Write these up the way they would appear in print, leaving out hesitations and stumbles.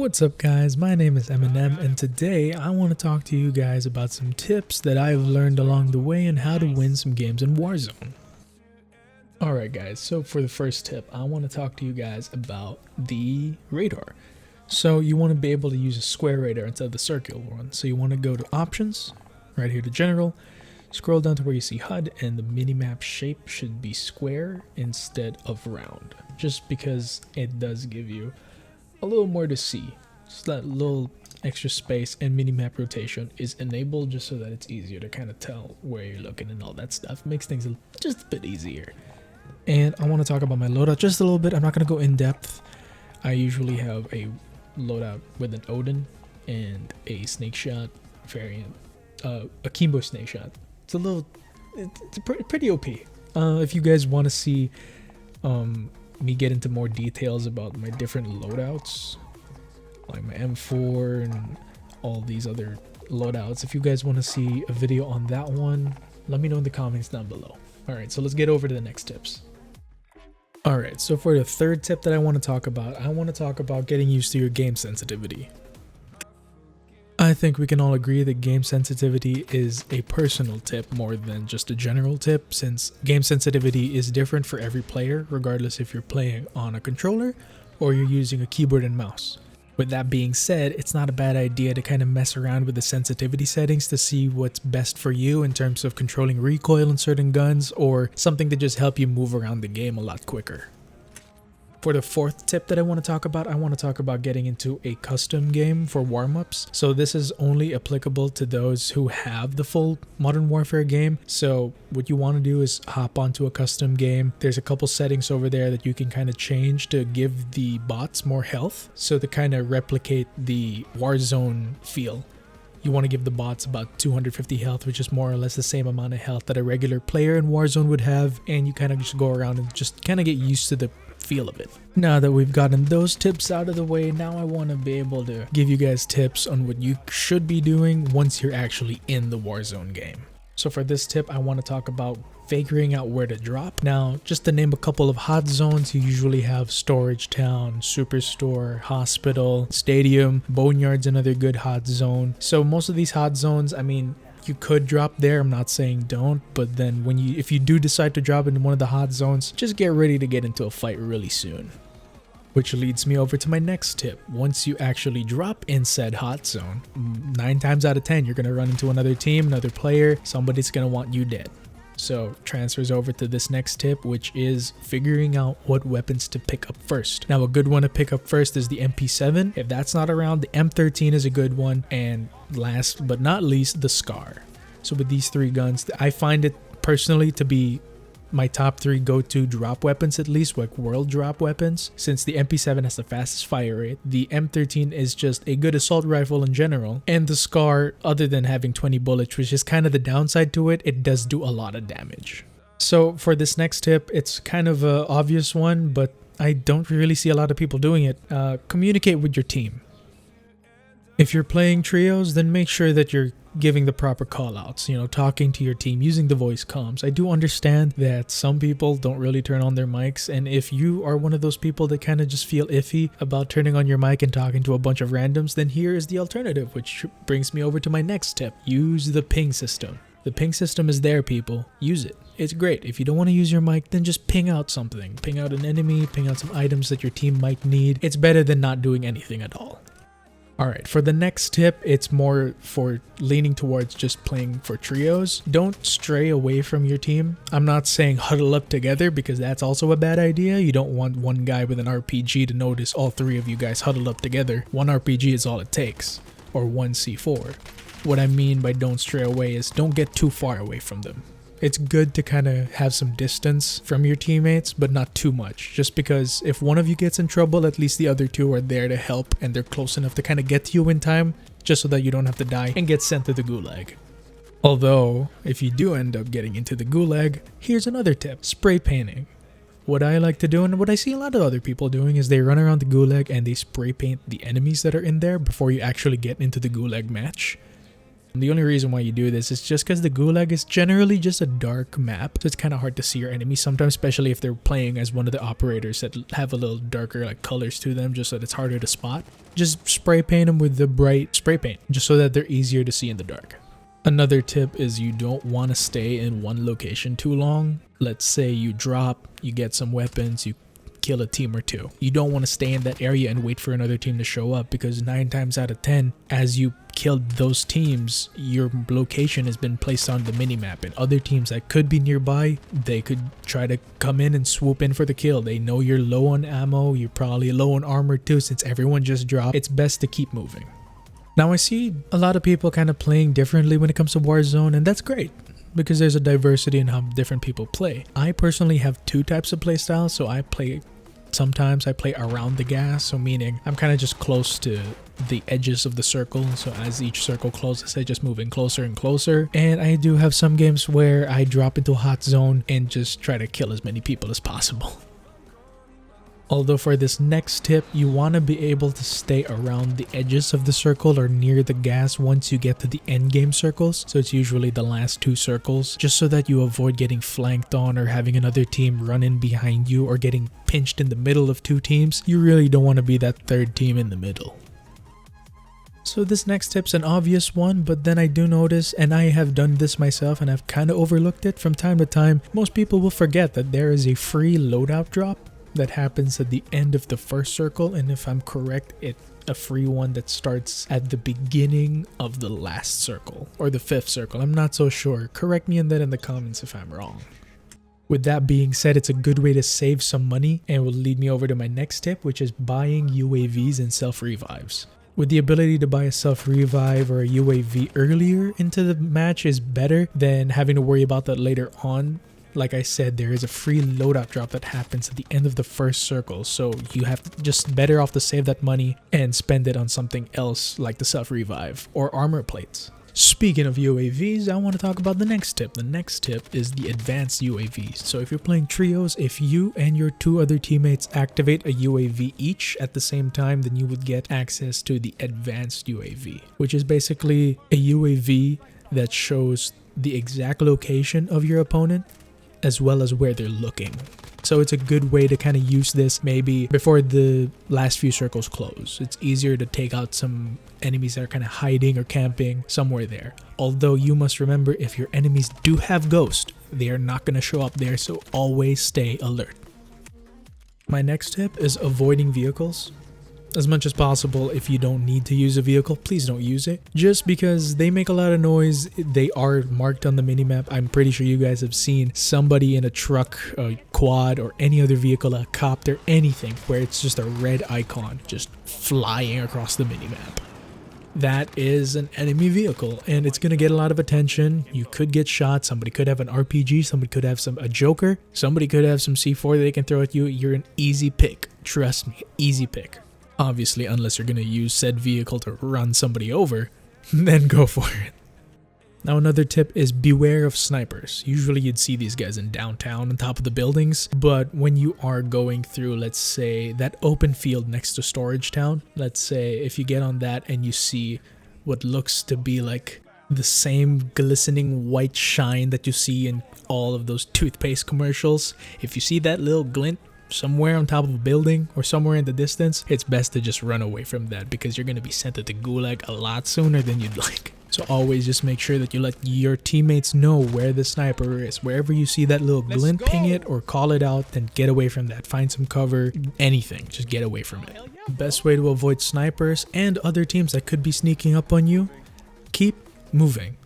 What's up guys, my name is Eminem and today I want to talk to you guys about some tips that I've learned along the way and how to win some games in Warzone. Alright guys, so for the first tip, I want to talk to you guys about the radar. So you want to be able to use a square radar instead of the circular one. So you want to go to options, right here to general, scroll down to where you see HUD, and the minimap shape should be square instead of round. Just because it does give you a little more to see. Just that little extra space, and minimap rotation is enabled just so that it's easier to kind of tell where you're looking and all that stuff. Makes things just a bit easier. And I want to talk about my loadout just a little bit. I'm not going to go in depth. I usually have a loadout with an Odin and a snake shot variant, a Kimbo snake shot. It's pretty OP. If you guys want to see me get into more details about my different loadouts, like my M4 and all these other loadouts, if you guys want to see a video on that one, let me know in the comments down below. Alright, so let's get over to the next tips. Alright, so for the third tip that I want to talk about getting used to your game sensitivity. I think we can all agree that game sensitivity is a personal tip more than just a general tip, since game sensitivity is different for every player, regardless if you're playing on a controller or you're using a keyboard and mouse. With that being said, it's not a bad idea to kind of mess around with the sensitivity settings to see what's best for you in terms of controlling recoil on certain guns, or something to just help you move around the game a lot quicker. For the fourth tip that I want to talk about getting into a custom game for warm-ups. So this is only applicable to those who have the full Modern Warfare game. So what you want to do is hop onto a custom game. There's a couple settings over there that you can kind of change to give the bots more health, so to kind of replicate the Warzone feel. You want to give the bots about 250 health, which is more or less the same amount of health that a regular player in Warzone would have, and you kind of just go around and just kind of get used to the feel of it. Now that we've gotten those tips out of the way, now I want to be able to give you guys tips on what you should be doing once you're actually in the Warzone game. So for this tip, I want to talk about figuring out where to drop. Now, just to name a couple of hot zones, you usually have Storage Town, Superstore, Hospital, Stadium, Boneyard's another good hot zone. So most of these hot zones, I mean, you could drop there, I'm not saying don't, but then if you do decide to drop into one of the hot zones, just get ready to get into a fight really soon. Which leads me over to my next tip. Once you actually drop in said hot zone, 9 times out of 10 you're going to run into another team, another player, somebody's going to want you dead. So transfers over to this next tip, which is figuring out what weapons to pick up first. Now a good one to pick up first is the MP7. If that's not around, the M13 is a good one, and last but not least, the SCAR. So with these 3 guns, I find it personally to be my top 3 go-to drop weapons, at least like world drop weapons, since the MP7 has the fastest fire rate, the M13 is just a good assault rifle in general, and the SCAR, other than having 20 bullets, which is kind of the downside to it, it does do a lot of damage. So for this next tip, it's kind of an obvious one, but I don't really see a lot of people doing it. Communicate with your team. If you're playing trios, then make sure that you're giving the proper callouts, talking to your team, using the voice comms. I do understand that some people don't really turn on their mics, and if you are one of those people that kind of just feel iffy about turning on your mic and talking to a bunch of randoms, then here is the alternative, which brings me over to my next tip. Use the ping system. The ping system is there, people. Use it. It's great. If you don't want to use your mic, then just ping out something. Ping out an enemy, ping out some items that your team might need. It's better than not doing anything at all. Alright, for the next tip, it's more for leaning towards just playing for trios. Don't stray away from your team. I'm not saying huddle up together, because that's also a bad idea. You don't want one guy with an RPG to notice all 3 of you guys huddled up together. 1 RPG is all it takes, or 1 C4. What I mean by don't stray away is don't get too far away from them. It's good to kind of have some distance from your teammates, but not too much, just because if one of you gets in trouble, at least the other 2 are there to help, and they're close enough to kind of get to you in time, just so that you don't have to die and get sent to the Gulag. Although, if you do end up getting into the Gulag, here's another tip: spray painting. What I like to do, and what I see a lot of other people doing, is they run around the Gulag and they spray paint the enemies that are in there before you actually get into the Gulag match. And the only reason why you do this is just because the Gulag is generally just a dark map, so it's kind of hard to see your enemies sometimes, especially if they're playing as one of the operators that have a little darker like colors to them, just so that it's harder to spot. Just spray paint them with the bright spray paint, just so that they're easier to see in the dark. Another tip is you don't want to stay in one location too long. Let's say you drop, you get some weapons, you kill a team or two. You don't want to stay in that area and wait for another team to show up, because 9 times out of 10, as you killed those teams, your location has been placed on the minimap, and other teams that could be nearby, they could try to come in and swoop in for the kill. They know you're low on ammo, you're probably low on armor too, since everyone just dropped. It's best to keep moving. Now I see a lot of people kind of playing differently when it comes to Warzone, and that's great, because there's a diversity in how different people play. I personally have 2 types of playstyles, so sometimes I play around the gas, so meaning I'm kind of just close to the edges of the circle, so as each circle closes I just move in closer and closer. And I do have some games where I drop into a hot zone and just try to kill as many people as possible. Although for this next tip, you want to be able to stay around the edges of the circle or near the gas once you get to the endgame circles. So it's usually the last 2 circles, just so that you avoid getting flanked on or having another team run in behind you or getting pinched in the middle of 2 teams. You really don't want to be that 3rd team in the middle. So this next tip's an obvious one, but then I do notice, and I have done this myself and I've kind of overlooked it from time to time, most people will forget that there is a free loadout drop that happens at the end of the 1st circle, and if I'm correct, it's a free one that starts at the beginning of the last circle or the 5th circle. I'm not so sure. Correct me on that in the comments if I'm wrong. With that being said, it's a good way to save some money and will lead me over to my next tip, which is buying UAVs and self-revives. With the ability to buy a self-revive or a UAV earlier into the match is better than having to worry about that later on. Like I said, there is a free loadout drop that happens at the end of the 1st circle, so you have just better off to save that money and spend it on something else like the self-revive or armor plates. Speaking of UAVs, I want to talk about the next tip. The next tip is the advanced UAVs. So if you're playing trios, if you and your 2 other teammates activate a UAV each at the same time, then you would get access to the advanced UAV, which is basically a UAV that shows the exact location of your opponent as well as where they're looking. So it's a good way to kind of use this maybe before the last few circles close. It's easier to take out some enemies that are kind of hiding or camping somewhere there. Although you must remember, if your enemies do have ghost, they are not going to show up there, so always stay alert. My next tip is avoiding vehicles. As much as possible, if you don't need to use a vehicle, please don't use it. Just because they make a lot of noise, they are marked on the minimap. I'm pretty sure you guys have seen somebody in a truck, a quad, or any other vehicle, a copter, anything, where it's just a red icon just flying across the minimap. That is an enemy vehicle, and it's going to get a lot of attention. You could get shot, somebody could have an RPG, somebody could have a joker, somebody could have some C4 that they can throw at you. You're an easy pick. Trust me, easy pick. Obviously, unless you're going to use said vehicle to run somebody over, then go for it. Now another tip is beware of snipers. Usually you'd see these guys in downtown on top of the buildings, but when you are going through, let's say, that open field next to Storage Town, let's say if you get on that and you see what looks to be like the same glistening white shine that you see in all of those toothpaste commercials, if you see that little glint somewhere on top of a building or somewhere in the distance, it's best to just run away from that, because you're going to be sent to the Gulag a lot sooner than you'd like. So always just make sure that you let your teammates know where the sniper is. Wherever you see that little glint, ping it or call it out, then get away from that. Find some cover, anything, just get away from it. The best way to avoid snipers and other teams that could be sneaking up on you, keep moving.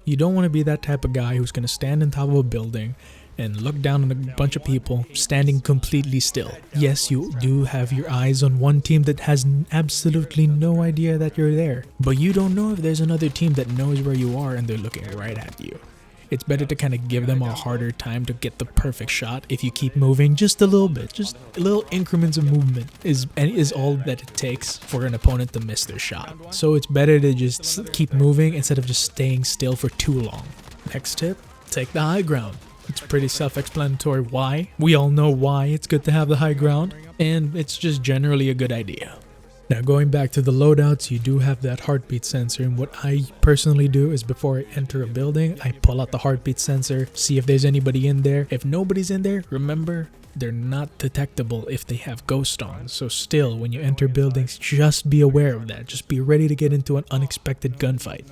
You don't want to be that type of guy who's going to stand on top of a building and look down on a bunch of people standing completely still. Yes, you do have your eyes on one team that has absolutely no idea that you're there, but you don't know if there's another team that knows where you are and they're looking right at you. It's better to kind of give them a harder time to get the perfect shot if you keep moving just a little bit. Just little increments of movement is all that it takes for an opponent to miss their shot. So it's better to just keep moving instead of just staying still for too long. Next tip, take the high ground. It's pretty self-explanatory why. We all know why it's good to have the high ground, and it's just generally a good idea. Now going back to the loadouts, you do have that heartbeat sensor, and what I personally do is before I enter a building, I pull out the heartbeat sensor, see if there's anybody in there. If nobody's in there, remember, they're not detectable if they have ghost on. So still, when you enter buildings, just be aware of that. Just be ready to get into an unexpected gunfight.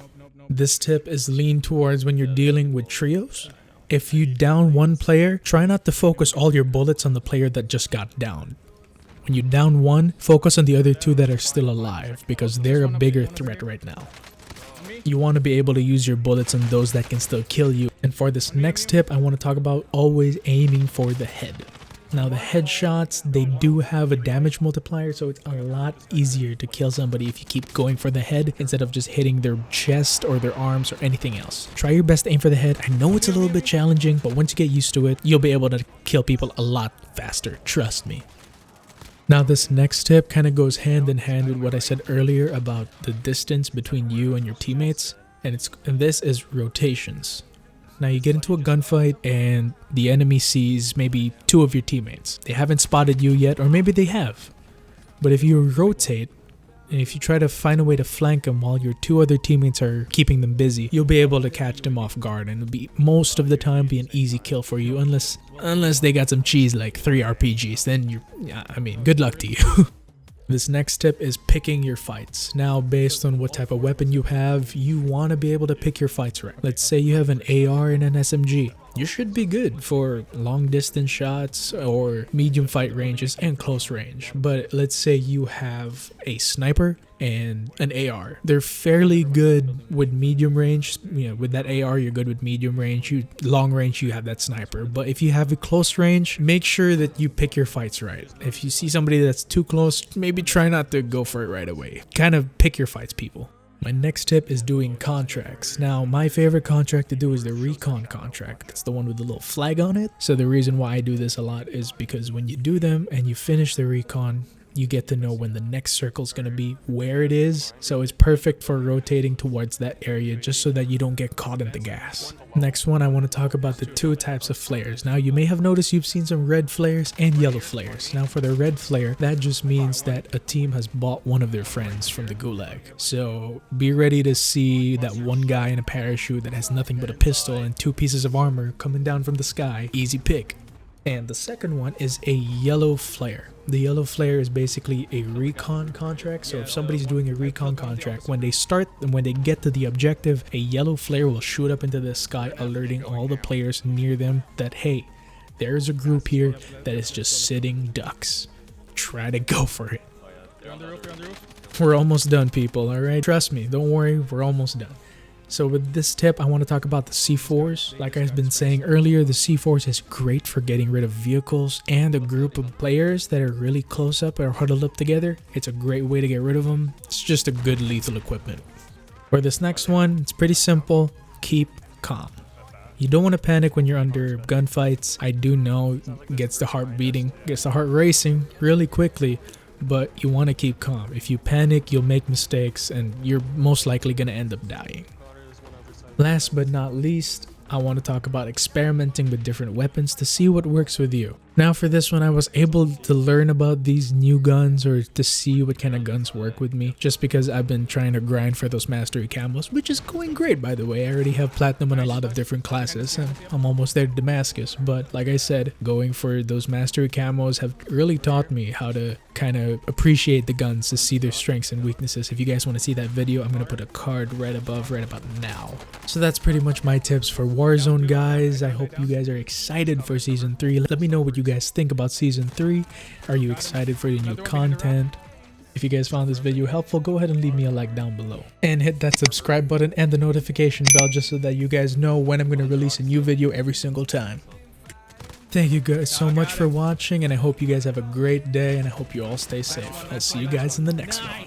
This tip is leaned towards when you're dealing with trios. If you down one player, try not to focus all your bullets on the player that just got downed. When you down one, focus on the other two that are still alive because they're a bigger threat right now. You want to be able to use your bullets on those that can still kill you. And for this next tip, I want to talk about always aiming for the head. Now the headshots, they do have a damage multiplier, so it's a lot easier to kill somebody if you keep going for the head instead of just hitting their chest or their arms or anything else. Try your best to aim for the head. I know it's a little bit challenging, but once you get used to it, you'll be able to kill people a lot faster, trust me. Now this next tip kind of goes hand in hand with what I said earlier about the distance between you and your teammates, and this is rotations. Now you get into a gunfight and the enemy sees maybe two of your teammates. They haven't spotted you yet, or maybe they have. But if you rotate, and if you try to find a way to flank them while your two other teammates are keeping them busy, you'll be able to catch them off guard, and it'll be most of the time be an easy kill for you, unless they got some cheese like 3 RPGs. Then good luck to you. This next tip is picking your fights. Now, based on what type of weapon you have, you want to be able to pick your fights right. Let's say you have an AR and an SMG. You should be good for long distance shots or medium fight ranges and close range. But let's say you have a sniper and an AR. They're fairly good with medium range. You know, with that AR, you're good with medium range. Long range, you have that sniper. But if you have a close range, make sure that you pick your fights right. If you see somebody that's too close, maybe try not to go for it right away. Kind of pick your fights, people. My next tip is doing contracts. Now, my favorite contract to do is the recon contract. That's the one with the little flag on it. So the reason why I do this a lot is because when you do them and you finish the recon, you get to know when the next circle is going to be, where it is. So it's perfect for rotating towards that area just so that you don't get caught in the gas. Next one, I want to talk about the two types of flares. Now, you may have noticed you've seen some red flares and yellow flares. Now, for the red flare, that just means that a team has bought one of their friends from the Gulag. So be ready to see that one guy in a parachute that has nothing but a pistol and 2 pieces of armor coming down from the sky. Easy pick. And the second one is a yellow flare. The yellow flare is basically a recon contract. So if somebody's doing a recon contract, when they start and when they get to the objective, a yellow flare will shoot up into the sky, alerting all the players near them that, hey, there's a group here that is just sitting ducks. Try to go for it. We're almost done, people, alright? Trust me, don't worry, we're almost done. So with this tip, I want to talk about the C4s. Like I've been saying earlier, the C4s is great for getting rid of vehicles and a group of players that are really close up or huddled up together. It's a great way to get rid of them. It's just a good lethal equipment. For this next one, it's pretty simple. Keep calm. You don't want to panic when you're under gunfights. I do know it gets the heart beating, gets the heart racing really quickly. But you want to keep calm. If you panic, you'll make mistakes and you're most likely going to end up dying. Last but not least, I want to talk about experimenting with different weapons to see what works with you. Now for this one, I was able to learn about these new guns or to see what kind of guns work with me just because I've been trying to grind for those mastery camos, which is going great, by the way. I already have platinum in a lot of different classes and I'm almost there to Damascus. But like I said, going for those mastery camos have really taught me how to kind of appreciate the guns, to see their strengths and weaknesses. If you guys want to see that video, I'm going to put a card right above, right about now. So that's pretty much my tips for Warzone, guys. I hope you guys are excited for Season 3. Let me know what you guys think about Season 3. Are you excited for the new content? If you guys found this video helpful, go ahead and leave me a like down below. And hit that subscribe button and the notification bell just so that you guys know when I'm going to release a new video every single time. Thank you guys so much for watching, and I hope you guys have a great day, and I hope you all stay safe. I'll see you guys in the next one.